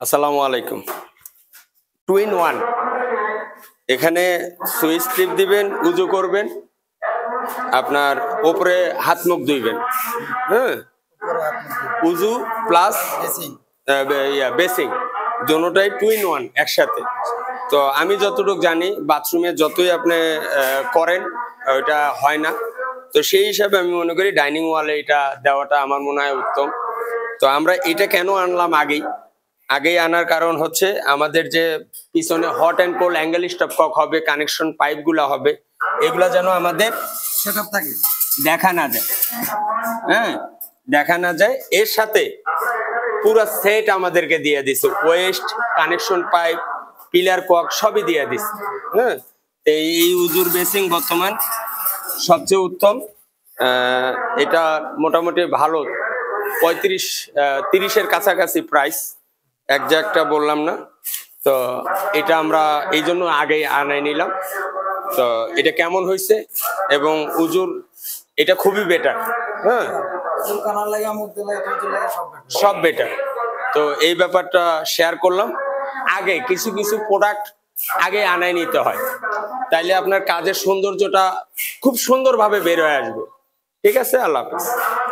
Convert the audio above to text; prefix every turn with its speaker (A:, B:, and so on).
A: আসসালামু আলাইকুম। Two in one. এখানে সুইচ টিপ দিবেন, উজু করবেন, আপনার ওপরে হাত মুখ ধুইবেন। হ্যাঁ, উজু প্লাস বেসিং দোনোটাই টু ইন ওয়ান একসাথে। তো আমি যতটুকু জানি বাথরুমে যতই আপনি করেন ওইটা হয় না। তো সেই হিসাবে আমি মনে করি ডাইনিং ওয়ালে এটা দেওয়াটা আমার মনে হয় উত্তম। তো আমরা এটা কেন আনলাম আগেই আনার কারণ হচ্ছে আমাদের যে পিছনে hot and cold angle stop cock হবে, কানেকশন পাইপগুলো হবে, এগুলা যেন আমাদের
B: সেটআপ থাকে,
A: দেখা না যায়। হ্যাঁ, দেখা না যায়। এর সাথে পুরো সেট আমাদেরকে দিয়ে দিছে, waste, connection pipe, pillar cock সবই দিয়ে দিছে। হ্যাঁ, এই উজুর বেসিং বর্তমান সবচেয়ে উত্তম। এটা মোটামুটি ভালো, 30-এর কাছাকাছি প্রাইস, একজ্যাক্টটা বললাম না। তো এটা আমরা এই জন্য আগেই আনাই নিলাম। তো এটা কেমন হয়েছে এবং উজুর এটা খুবই বেটার। হ্যাঁ, সব বেটার। তো এই ব্যাপারটা শেয়ার করলাম। আগে কিছু কিছু প্রোডাক্ট আগে আনাই নিতে হয়, তাইলে আপনার কাজের সৌন্দর্যটা খুব সুন্দরভাবে বের হয়ে আসবে। ঠিক আছে, আল্লাহ হাফেজ।